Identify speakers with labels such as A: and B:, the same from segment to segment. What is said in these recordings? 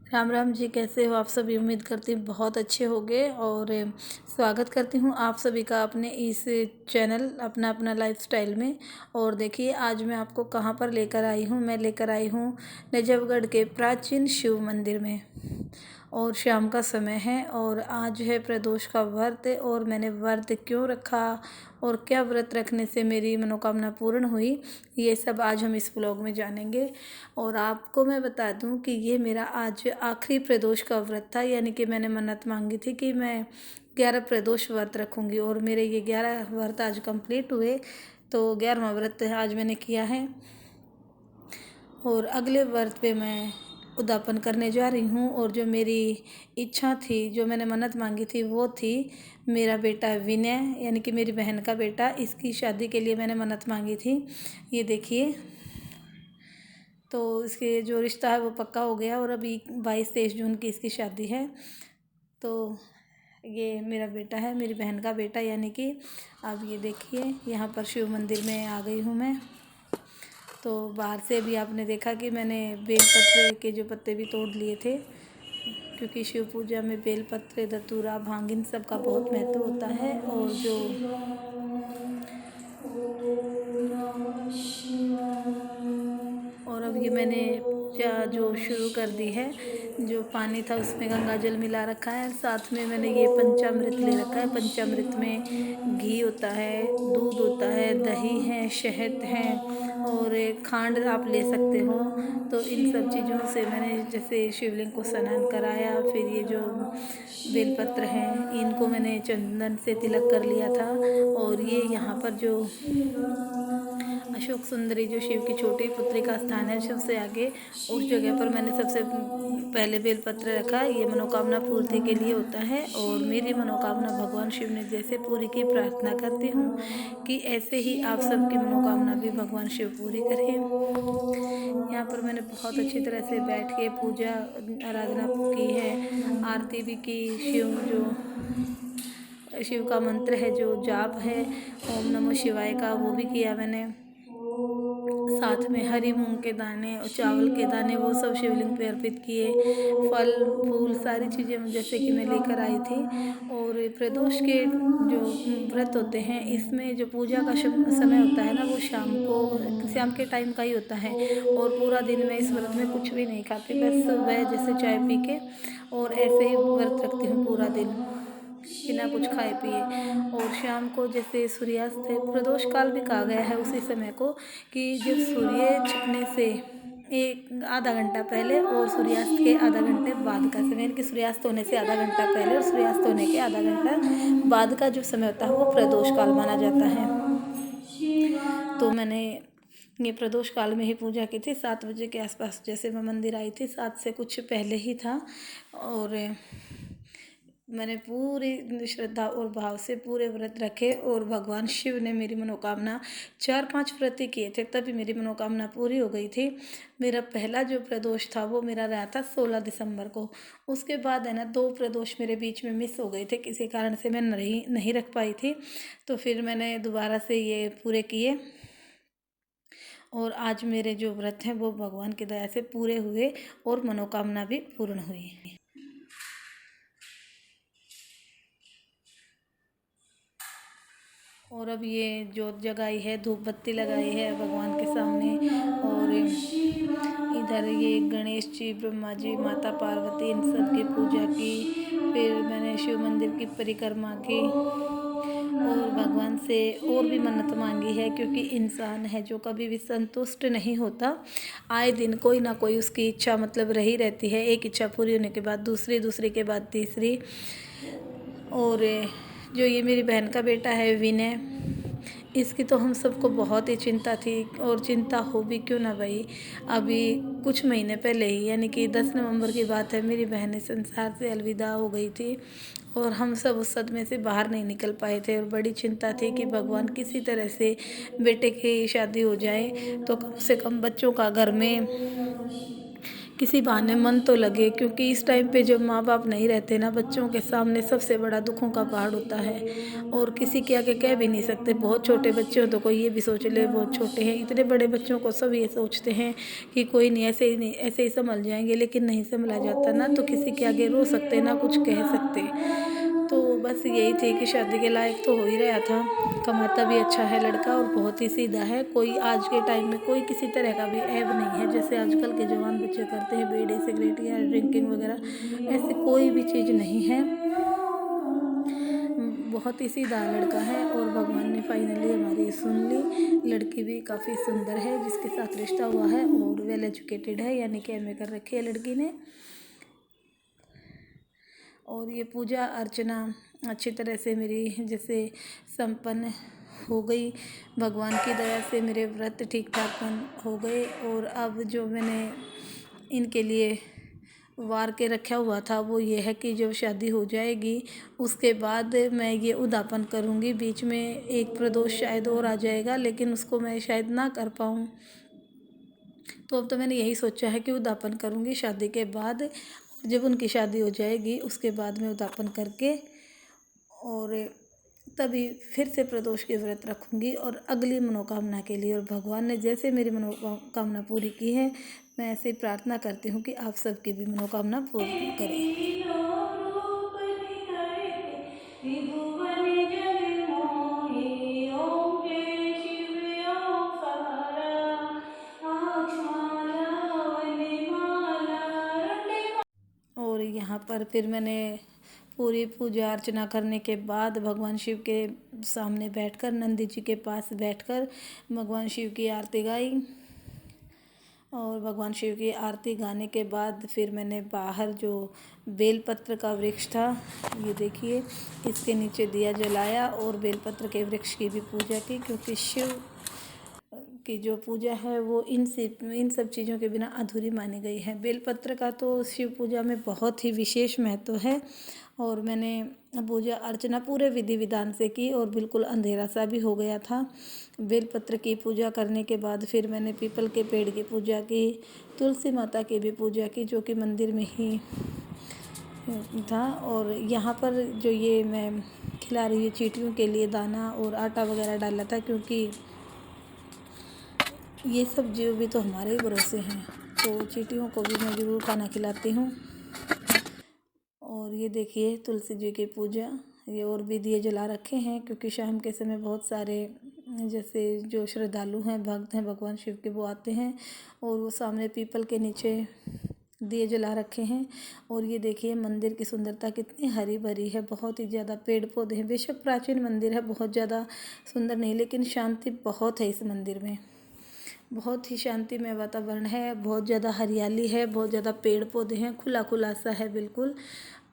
A: राम राम जी, कैसे हो आप सभी। उम्मीद करती हूँ बहुत अच्छे होंगे। और स्वागत करती हूँ आप सभी का अपने इस चैनल अपना अपना लाइफस्टाइल में। और देखिए आज मैं आपको कहाँ पर लेकर आई हूँ। मैं लेकर आई हूँ नजफगढ़ के प्राचीन शिव मंदिर में। और शाम का समय है और आज है प्रदोष का व्रत। और मैंने व्रत क्यों रखा और क्या व्रत रखने से मेरी मनोकामना पूर्ण हुई, ये सब आज हम इस ब्लॉग में जानेंगे। और आपको मैं बता दूं कि ये मेरा आज आखिरी प्रदोष का व्रत था, यानी कि मैंने मन्नत मांगी थी कि मैं 11 प्रदोष व्रत रखूंगी। और मेरे ये 11 व्रत आज कंप्लीट हुए। तो 11वां व्रत आज मैंने किया है। और अगले व्रत पे मैं उद्यापन करने जा रही हूँ। और जो मेरी इच्छा थी, जो मैंने मन्नत मांगी थी, वो थी मेरा बेटा विनय, यानी कि मेरी बहन का बेटा, इसकी शादी के लिए मैंने मन्नत मांगी थी। ये देखिए, तो इसके जो रिश्ता है वो पक्का हो गया और अभी 22-23 जून की इसकी शादी है। तो ये मेरा बेटा है, मेरी बहन का बेटा, यानी कि अब ये देखिए यहाँ पर शिव मंदिर में आ गई हूँ मैं। तो बाहर से भी आपने देखा कि मैंने बेलपत्र के जो पत्ते भी तोड़ लिए थे, क्योंकि शिव पूजा में बेलपत्र, धतूरा, भांग, इन सब का बहुत महत्व होता है। और जो और अब ये मैंने पूजा जो शुरू कर दी है। जो पानी था उसमें गंगा जल मिला रखा है। साथ में मैंने ये पंचामृत ले रखा है। पंचामृत में घी होता है, दूध होता है, दही है, शहद है और खांड आप ले सकते हो। तो इन सब चीज़ों से मैंने जैसे शिवलिंग को स्नान कराया। फिर ये जो बेलपत्र हैं इनको मैंने चंदन से तिलक कर लिया था। और ये यहाँ पर जो अशोक सुंदरी, जो शिव की छोटी पुत्री का स्थान है, शिव से आगे, उस जगह पर मैंने सबसे पहले बेलपत्र रखा। ये मनोकामना पूर्ति के लिए होता है। और मेरी मनोकामना भगवान शिव ने जैसे पूरी की, प्रार्थना करती हूँ कि ऐसे ही आप सबकी मनोकामना भी भगवान शिव पूरी करें। यहाँ पर मैंने बहुत अच्छी तरह से बैठ के पूजा आराधना की है, आरती भी की। शिव का मंत्र है, जो जाप है ओम नमो शिवाय का, वो भी किया मैंने। साथ में हरी मूंग के दाने और चावल के दाने, वो सब शिवलिंग पे अर्पित किए। फल फूल सारी चीज़ें जैसे कि मैं लेकर आई थी। और प्रदोष के जो व्रत होते हैं, इसमें जो पूजा का समय होता है ना, वो शाम के टाइम का ही होता है। और पूरा दिन मैं इस व्रत में कुछ भी नहीं खाती, बस सुबह जैसे चाय पी के और ऐसे ही व्रत रखती हूँ पूरा दिन बिना कुछ खाए पिए। और शाम को जैसे सूर्यास्त है, प्रदोष काल भी कहा गया है उसी समय को, कि जब सूर्य छिपने से एक आधा घंटा पहले और सूर्यास्त के आधा घंटे बाद का समय, यानी कि सूर्यास्त होने से आधा घंटा पहले और सूर्यास्त होने के आधा घंटा बाद का जो समय होता है, वो प्रदोष काल माना जाता है। तो मैंने ये प्रदोष काल में ही पूजा की थी। 7 बजे के आसपास जैसे मैं मंदिर आई थी, 7 से कुछ पहले ही था। और मैंने पूरी श्रद्धा और भाव से पूरे व्रत रखे। और भगवान शिव ने मेरी मनोकामना 4-5 व्रत किए थे, तभी मेरी मनोकामना पूरी हो गई थी। मेरा पहला जो प्रदोष था वो मेरा रहा था 16 दिसंबर को। उसके बाद है ना 2 प्रदोष मेरे बीच में मिस हो गए थे, किसी कारण से मैं नहीं रख पाई थी। तो फिर मैंने दोबारा से ये पूरे किए। और आज मेरे जो व्रत हैं वो भगवान की दया से पूरे हुए और मनोकामना भी पूर्ण हुई। और अब ये जोत जगाई है, धूप बत्ती लगाई है भगवान के सामने। और इधर ये गणेश जी, ब्रह्मा जी, माता पार्वती, इन सब की पूजा की। फिर मैंने शिव मंदिर की परिक्रमा की और भगवान से और भी मन्नत मांगी है, क्योंकि इंसान है जो कभी भी संतुष्ट नहीं होता। आए दिन कोई ना कोई उसकी इच्छा मतलब रही रहती है। एक इच्छा पूरी होने के बाद दूसरी, दूसरी के बाद तीसरी। और जो ये मेरी बहन का बेटा है विनय, इसकी तो हम सबको बहुत ही चिंता थी। और चिंता हो भी क्यों ना भाई, अभी कुछ महीने पहले ही, यानी कि 10 नवंबर की बात है, मेरी बहन इस संसार से अलविदा हो गई थी। और हम सब उस सदमे से बाहर नहीं निकल पाए थे। और बड़ी चिंता थी कि भगवान किसी तरह से बेटे की शादी हो जाए, तो कम से कम बच्चों का घर में किसी बहाने मन तो लगे, क्योंकि इस टाइम पे जब माँ बाप नहीं रहते ना, बच्चों के सामने सबसे बड़ा दुखों का पहाड़ होता है और किसी के आगे कह भी नहीं सकते। बहुत छोटे बच्चे हो तो कोई ये भी सोच ले बहुत छोटे हैं, इतने बड़े बच्चों को सब ये सोचते हैं कि कोई नहीं, ऐसे ही नहीं, ऐसे ही संभल जाएंगे, लेकिन नहीं संभला जाता ना, तो किसी के आगे रो सकते ना कुछ कह सकते। तो बस यही थी कि शादी के लायक तो हो ही रहा था, कमाता भी अच्छा है लड़का और बहुत ही सीधा है। कोई आज के टाइम में कोई किसी तरह का भी ऐब नहीं है, जैसे आजकल के जवान बच्चे करते हैं बीड़ी सिगरेट या ड्रिंकिंग वगैरह, ऐसे कोई भी चीज़ नहीं है। बहुत ही सीधा लड़का है और भगवान ने फाइनली हमारी सुन ली। लड़की भी काफ़ी सुंदर है जिसके साथ रिश्ता हुआ है और वेल एजुकेटेड है, यानी कि एमए कर रखी है लड़की ने। और ये पूजा अर्चना अच्छी तरह से मेरी जैसे संपन्न हो गई। भगवान की दया से मेरे व्रत ठीक ठाक हो गए। और अब जो मैंने इनके लिए वार के रखा हुआ था वो ये है कि जब शादी हो जाएगी उसके बाद मैं ये उद्यापन करूँगी। बीच में एक प्रदोष शायद और आ जाएगा, लेकिन उसको मैं शायद ना कर पाऊँ। तो अब तो मैंने यही सोचा है कि उद्यापन करूँगी शादी के बाद। जब उनकी शादी हो जाएगी उसके बाद मैं उद्यापन करके और तभी फिर से प्रदोष के व्रत रखूँगी और अगली मनोकामना के लिए। और भगवान ने जैसे मेरी मनोकामना पूरी की है, मैं ऐसे ही प्रार्थना करती हूँ कि आप सबकी भी मनोकामना पूर्ण करें। और यहाँ पर फिर मैंने पूरी पूजा अर्चना करने के बाद भगवान शिव के सामने बैठकर, नंदी जी के पास बैठकर भगवान शिव की आरती गाई। और भगवान शिव की आरती गाने के बाद फिर मैंने बाहर जो बेलपत्र का वृक्ष था, ये देखिए, इसके नीचे दिया जलाया और बेलपत्र के वृक्ष की भी पूजा की, क्योंकि शिव की जो पूजा है वो इन सब चीज़ों के बिना अधूरी मानी गई है। बेलपत्र का तो शिव पूजा में बहुत ही विशेष महत्व है। और मैंने पूजा अर्चना पूरे विधि विधान से की और बिल्कुल अंधेरा सा भी हो गया था। बेलपत्र की पूजा करने के बाद फिर मैंने पीपल के पेड़ की पूजा की, तुलसी माता की भी पूजा की, जो कि मंदिर में ही था। और यहाँ पर जो ये मैं खिला रही हूँ चींटियों के लिए दाना और आटा वगैरह डाला था, क्योंकि ये सब जीव भी तो हमारे ही भरोसे हैं, तो चींटियों को भी मैं ज़रूर खाना खिलाती हूँ। और ये देखिए तुलसी जी की पूजा, ये और भी दिए जला रखे हैं, क्योंकि शाम के समय बहुत सारे जैसे जो श्रद्धालु हैं, भक्त हैं भगवान शिव के, वो आते हैं और वो सामने पीपल के नीचे दिए जला रखे हैं। और ये देखिए मंदिर की सुंदरता कितनी हरी भरी है, बहुत ही ज़्यादा पेड़ पौधे हैं। बेशक प्राचीन मंदिर है, बहुत ज़्यादा सुंदर नहीं, लेकिन शांति बहुत है इस मंदिर में। बहुत ही शांतिमय वातावरण है, बहुत ज़्यादा हरियाली है, बहुत ज़्यादा पेड़ पौधे हैं, खुला खुला सा है बिल्कुल।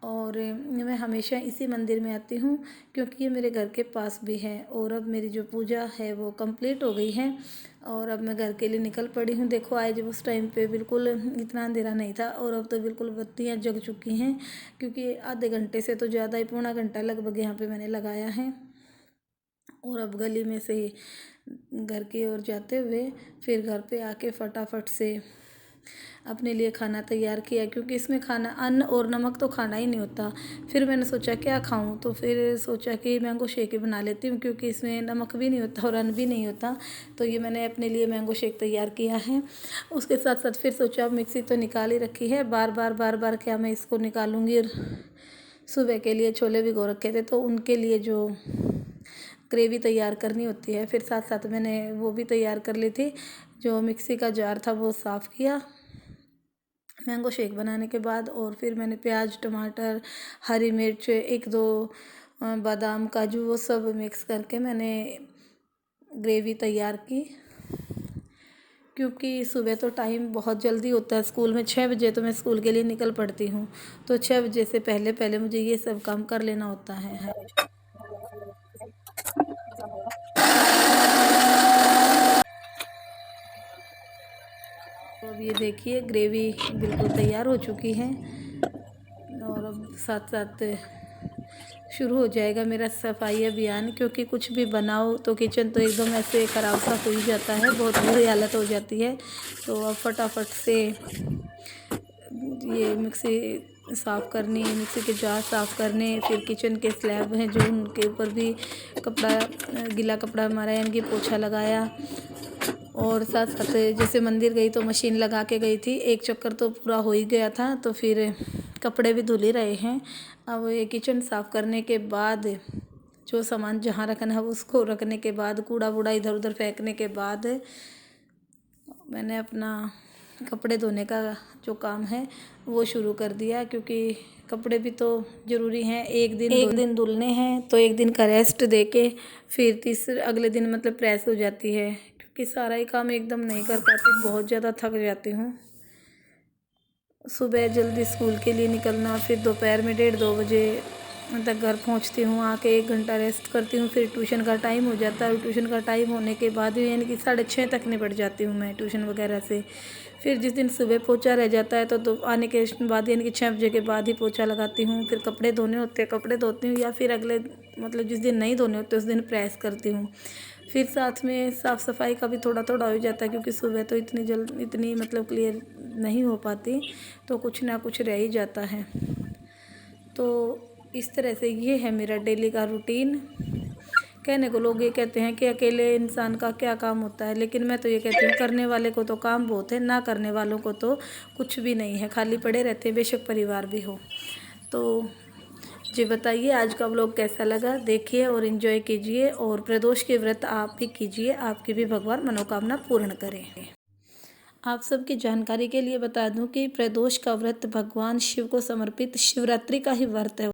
A: और मैं हमेशा इसी मंदिर में आती हूँ, क्योंकि ये मेरे घर के पास भी है। और अब मेरी जो पूजा है वो कंप्लीट हो गई है और अब मैं घर के लिए निकल पड़ी हूँ। देखो आज जब उस टाइम पे बिल्कुल इतना अंधेरा नहीं था और अब तो बिल्कुल बत्तियाँ जग चुकी हैं, क्योंकि आधे घंटे से तो ज़्यादा ही, पौना घंटा लगभग यहाँ पे मैंने लगाया है। और अब गली में से घर की ओर जाते हुए फिर घर पे आके फटाफट से अपने लिए खाना तैयार किया, क्योंकि इसमें खाना, अन्न और नमक तो खाना ही नहीं होता। फिर मैंने सोचा क्या खाऊं, तो फिर सोचा कि मैंगो शेक ही बना लेती हूँ, क्योंकि इसमें नमक भी नहीं होता और अन्न भी नहीं होता। तो ये मैंने अपने लिए मैंगो शेक तैयार किया है। उसके साथ साथ फिर सोचा मिक्सी तो निकाल ही रखी है, बार बार क्या मैं इसको निकालूंगी। और सुबह के लिए छोले भिगो रखे थे, तो उनके लिए जो ग्रेवी तैयार करनी होती है, फिर साथ साथ मैंने वो भी तैयार कर ली थी। जो मिक्सी का जार था वो साफ़ किया मैंगो शेक बनाने के बाद। और फिर मैंने प्याज टमाटर हरी मिर्च एक दो बादाम काजू वो सब मिक्स करके मैंने ग्रेवी तैयार की, क्योंकि सुबह तो टाइम बहुत जल्दी होता है स्कूल में। 6 बजे तो मैं स्कूल के लिए निकल पड़ती हूँ, तो 6 बजे से पहले पहले मुझे ये सब काम कर लेना होता है। तो अब ये देखिए ग्रेवी बिल्कुल तैयार हो चुकी है और अब साथ साथ शुरू हो जाएगा मेरा सफाई अभियान, क्योंकि कुछ भी बनाओ तो किचन तो एकदम ऐसे खराब सा हो ही जाता है, बहुत बुरी हालत हो जाती है। तो अब फटाफट से ये मिक्सी साफ़ करनी, मिक्सी के जार साफ़ करने, फिर किचन के स्लैब हैं जो उनके ऊपर भी कपड़ा गीला कपड़ा मारा यानी कि पोछा लगाया। और साथ साथ जैसे मंदिर गई तो मशीन लगा के गई थी, एक चक्कर तो पूरा हो ही गया था, तो फिर कपड़े भी धुल ही रहे हैं। अब ये किचन साफ़ करने के बाद जो सामान जहाँ रखना है उसको रखने के बाद, कूड़ा वूड़ा इधर उधर फेंकने के बाद, मैंने अपना कपड़े धोने का जो काम है वो शुरू कर दिया, क्योंकि कपड़े भी तो ज़रूरी हैं। एक दिन धुलने हैं तो एक दिन का रेस्ट दे के फिर तीसरे अगले दिन मतलब प्रेस हो जाती है, क्योंकि सारा ही काम एकदम नहीं कर पाती, बहुत ज़्यादा थक जाती हूँ। सुबह जल्दी स्कूल के लिए निकलना, फिर दोपहर में 1:30-2 बजे तक घर पहुंचती हूँ, आके 1 घंटा रेस्ट करती हूँ, फिर ट्यूशन का टाइम हो जाता है। और ट्यूशन का टाइम होने के बाद भी यानी कि 6:30 तक निपट जाती हूँ मैं ट्यूशन वगैरह से। फिर जिस दिन सुबह पोछा रह जाता है तो आने के बाद यानी कि 6 बजे के बाद ही पोछा लगाती हूँ। फिर कपड़े धोने होते हैं कपड़े धोती हूँ, या फिर अगले मतलब जिस दिन नहीं धोने होते उस दिन प्रेस करती हूँ। फिर साथ में साफ़ सफाई का भी थोड़ा थोड़ा हो जाता है, क्योंकि सुबह तो इतनी मतलब क्लियर नहीं हो पाती, तो कुछ ना कुछ रह ही जाता है। तो इस तरह से ये है मेरा डेली का रूटीन। कहने को लोग ये कहते हैं कि अकेले इंसान का क्या काम होता है, लेकिन मैं तो ये कहती हूँ करने वाले को तो काम बहुत है, ना करने वालों को तो कुछ भी नहीं है, खाली पड़े रहते हैं, बेशक परिवार भी हो। तो जी बताइए आज का व्लॉग कैसा लगा, देखिए और इन्जॉय कीजिए, और प्रदोष के व्रत आप भी कीजिए, आपकी भी भगवान मनोकामना पूर्ण करें। आप सबकी जानकारी के लिए बता दूं कि प्रदोष का व्रत भगवान शिव को समर्पित शिवरात्रि का ही व्रत है।